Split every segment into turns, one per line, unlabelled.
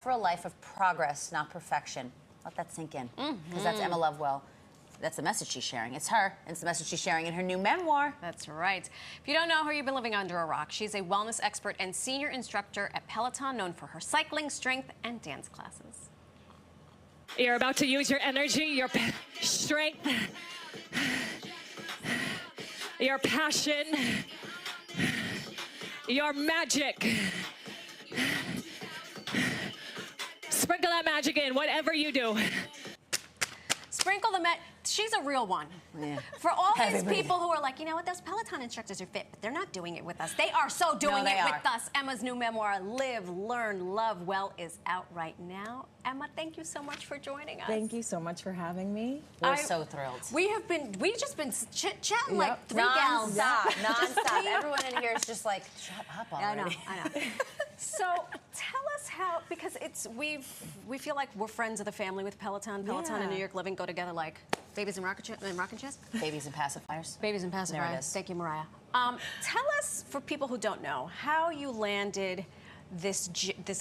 For a life of progress, not perfection. Let that sink in, because that's Emma Lovewell. That's the message she's sharing. It's her, and it's the message she's sharing in her new memoir.
That's right. If you don't know her, you've been living under a rock. She's a wellness expert and senior instructor at Peloton, known for her cycling, strength, and dance classes.
You're about to use your energy, your strength, your passion, your magic. Sprinkle that magic in, whatever you do.
Sprinkle the she's a real one.
Yeah.
For all these people who are like, you know what, those Peloton instructors are fit, but they're not doing it with us. They are so doing it with us. Emma's new memoir, Live, Learn, Lovewell, is out right now. Emma, thank you so much for joining us.
Thank you so much for having me.
We're so thrilled.
We've just been chit-chatting like three gals.
Non-stop. Everyone in here is just like, shut up already.
I know. So tell us how, because we feel like we're friends of the family with Peloton. Peloton and New York Living go together like babies and rocking chairs.
Babies and pacifiers.
Babies and pacifiers.
There it is.
Thank you, Mariah. Tell us, for people who don't know, how you landed this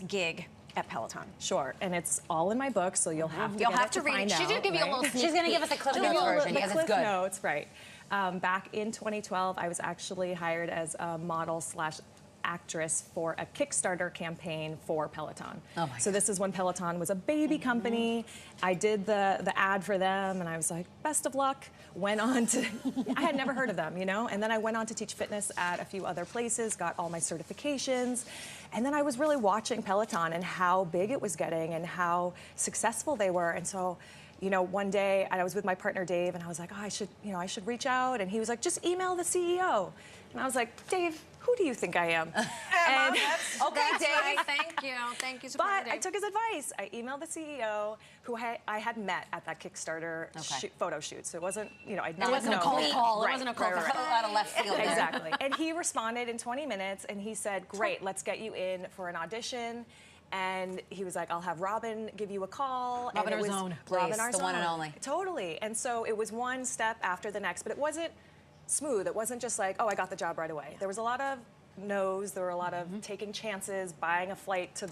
gig at Peloton.
Sure, and it's all in my book, so you'll have to
read it. She did give you a little sneak
She's going to give us a Cliff Notes version because it's good.
Notes, right. Back in 2012, I was actually hired as a model / actress for a Kickstarter campaign for Peloton.
Oh my
so this is when Peloton was a baby company. I did the ad for them, and I was like, best of luck. Went on to, I had never heard of them, you know? And then I went on to teach fitness at a few other places, got all my certifications. And then I was really watching Peloton and how big it was getting and how successful they were. And so, you know, one day I was with my partner Dave, and I was like, oh, I should reach out. And he was like, just email the CEO. And I was like, Dave, who do you think I am?
And, okay, Dave, thank you.
But I took his advice. I emailed the CEO, who I had met at that Kickstarter photo shoot. So it wasn't, you know,
it wasn't a cold call. It wasn't a cold call out of left field.
Exactly. And he responded in 20 minutes, and he said, great, let's get you in for an audition. And he was like, I'll have Robin give you a call.
Robin Arzón, please, the one and only.
Totally. And so it was one step after the next, but it wasn't smooth. It wasn't just like, oh, I got the job right away. There was a lot of no's. There were a lot of taking chances, buying a flight to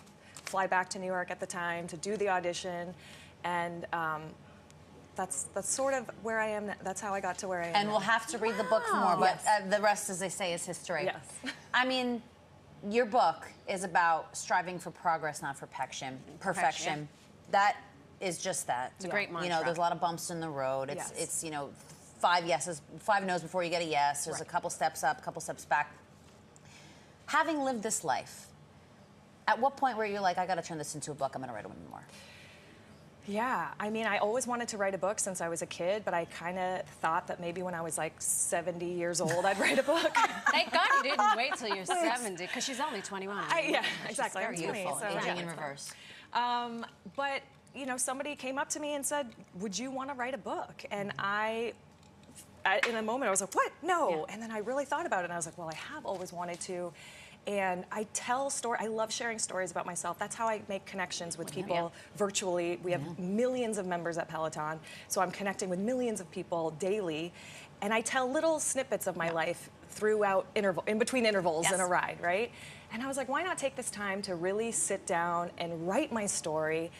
fly back to New York at the time to do the audition. And that's sort of where I am. That's how I got to where I am.
And we'll have to read the book for more, but the rest, as they say, is history.
Yes.
I mean, your book is about striving for progress, not for perfection. Yeah. That is just that.
It's a great mantra.
You know, there's a lot of bumps in the road. It's you know, 5 yeses, 5 no's before you get a yes. There's a couple steps up, a couple steps back. Having lived this life, at what point were you like, I got to turn this into a book, I'm going to write a memoir?
Yeah, I mean, I always wanted to write a book since I was a kid, but I kind of thought that maybe when I was like 70 years old, I'd write a book.
Thank God you didn't wait till you're 70, because she's only 21.
Yeah, exactly.
She's very beautiful,
so,
aging in reverse.
But, you know, somebody came up to me and said, would you want to write a book? And in a moment, I was like, what? No. Yeah. And then I really thought about it, and I was like, well, I have always wanted to. And I tell stories. I love sharing stories about myself. That's how I make connections with people virtually. We have millions of members at Peloton, so I'm connecting with millions of people daily. And I tell little snippets of my life throughout in between intervals in a ride, right? And I was like, why not take this time to really sit down and write my story,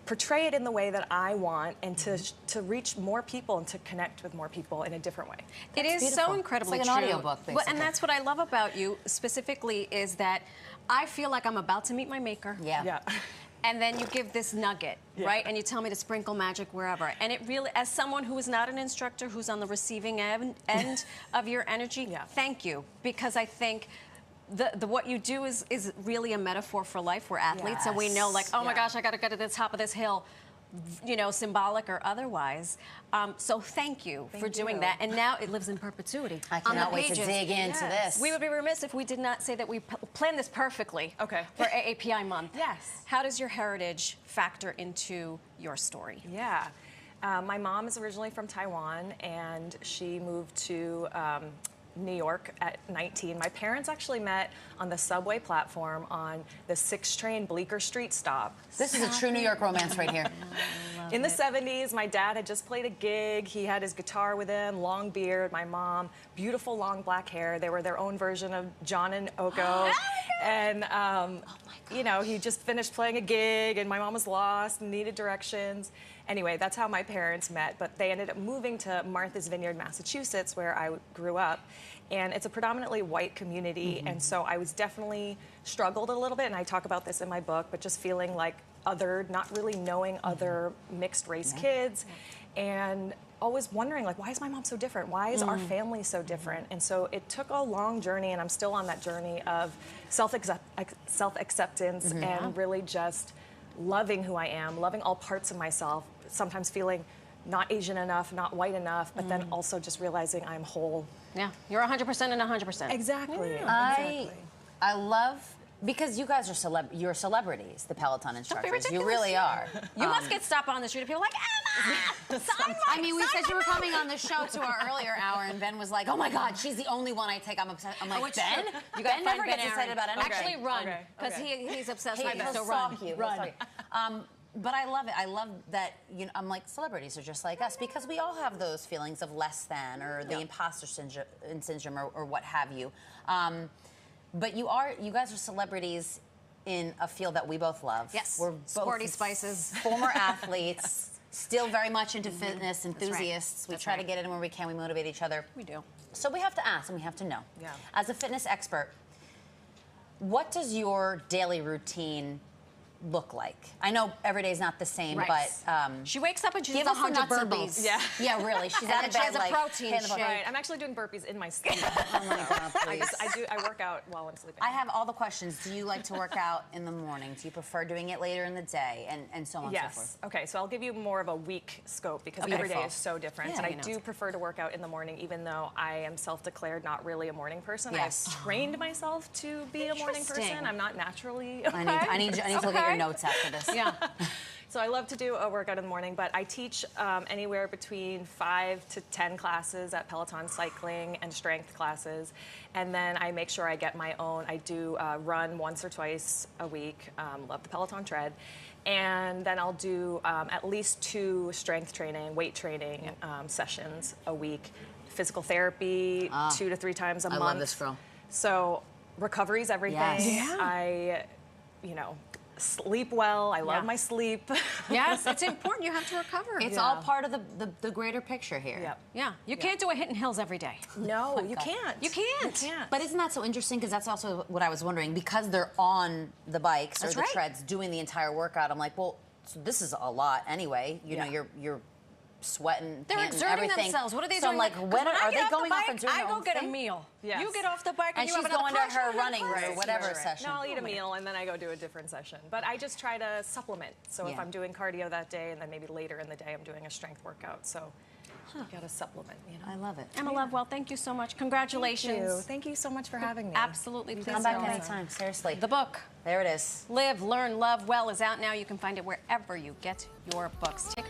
portray it in the way that I want, and to reach more people and to connect with more people in a different way.
It is so incredibly
true. It's like an audiobook, basically.
And that's what I love about you specifically, is that I feel like I'm about to meet my maker.
Yeah.
And then you give this nugget, right? And you tell me to sprinkle magic wherever. And it really, as someone who is not an instructor, who's on the receiving end of your energy, thank you. Because I think what you do is really a metaphor for life. We're athletes, and we know, like, oh my gosh, I got to go to the top of this hill, you know, symbolic or otherwise. So thank you for doing that. And now it lives in perpetuity.
I cannot wait to dig into this.
We would be remiss if we did not say that we planned this perfectly for AAPI month.
Yes.
How does your heritage factor into your story?
Yeah. My mom is originally from Taiwan, and she moved to New York at 19. My parents actually met on the subway platform on the 6 train Bleecker Street stop.
This is a true New York romance right here.
In the 70s, my dad had just played a gig. He had his guitar with him, long beard. My mom, beautiful long black hair. They were their own version of John and Oko. And, you know, he just finished playing a gig, and my mom was lost and needed directions. Anyway, that's how my parents met, but they ended up moving to Martha's Vineyard, Massachusetts, where I grew up. And it's a predominantly white community, and so I was definitely struggled a little bit, and I talk about this in my book, but just feeling like othered, not really knowing other mixed race kids, and always wondering, like, why is my mom so different? Why is our family so different? And so it took a long journey, and I'm still on that journey of self-acceptance and really just loving who I am, loving all parts of myself, sometimes feeling not Asian enough, not white enough, but then also just realizing I'm whole.
Yeah, you're 100% and 100%.
Exactly.
I love, because you guys are you're celebrities, the Peloton instructors. You really are.
You must get stopped on the street and people are like, Emma!
I mean, we said you were coming on the show to our earlier hour, and Ben was like, "Oh my God, she's the only one I take. I'm obsessed." I'm like, Ben, you guys never get excited about anything.
Actually, run, because he's obsessed with you.
He'll
So
stalk
run.
you.
Run.
But I love it. I love that, you know, I'm like, celebrities are just like us, because we all have those feelings of less than, or the imposter syndrome or what have you. But you guys are celebrities in a field that we both love.
Yes.
We're both
Sporty spices.
Former athletes, still very much into fitness enthusiasts. We try to get in where we can. We motivate each other.
We do.
So we have to ask, and we have to know.
Yeah.
As a fitness expert, what does your daily routine look like? I know every day is not the same, but
she wakes up and she
give
does
us the
100
nuts and
burpees.
bolts. Yeah, really. She's out of
she
bed
has a
like
protein
hand above
shake.
her.
Right, I'm actually doing burpees in my sleep.
Oh my God, please.
I work out while I'm sleeping.
I have all the questions. Do you like to work out in the morning? Do you prefer doing it later in the day? And so on and so forth.
Yes. Okay, so I'll give you more of a week scope, because
Okay.
every day is so different.
Yeah,
and I
you know.
do prefer to work out in the morning, even though I am self-declared not really a morning person.
Yes.
I've trained myself to be a morning person.
Interesting.
I'm not naturally.
I need to look at your notes after this.
Yeah.
So I love to do a workout in the morning, but I teach anywhere between 5 to 10 classes at Peloton, cycling and strength classes. And then I make sure I get my own. I do run once or twice a week. Love the Peloton tread. And then I'll do at least 2 strength training, weight training sessions a week. Physical therapy 2 to 3 times a month.
I love this girl.
So recovery is everything.
Yes.
Yeah.
I, you know, sleep well. I love my sleep.
Yes, it's important. You have to recover.
It's all part of the greater picture here.
Yep.
Yeah, you can't do a Hidden Hills every day.
No, you can't.
You can't.
You can't.
But isn't that so interesting? Because that's also what I was wondering. Because they're on the bikes or
That's
the
right.
treads doing the entire workout, I'm like, well, so this is a lot anyway. You know, you're sweating,
They're
panting,
exerting
everything.
themselves. What are they
so
doing?
I'm like, when are they going off and doing
I
their
go
own
get a
thing?
meal.
Yes.
You get off the bike and,
And
you
she's
have another
going to her
class.
running or whatever session.
No, I'll eat a meal and then I go do a different session. But I just try to supplement. So if
Yeah.
I'm doing cardio that day and then maybe later in the day I'm doing a strength workout. So you got to supplement, you know.
I love it.
Emma Lovewell, thank you so much. Congratulations.
Thank you so much for having me.
Absolutely. Please
Come back
don't.
anytime, seriously.
The book,
There it is.
Live, Learn, Love Well, is out now. You can find it wherever you get your books. Take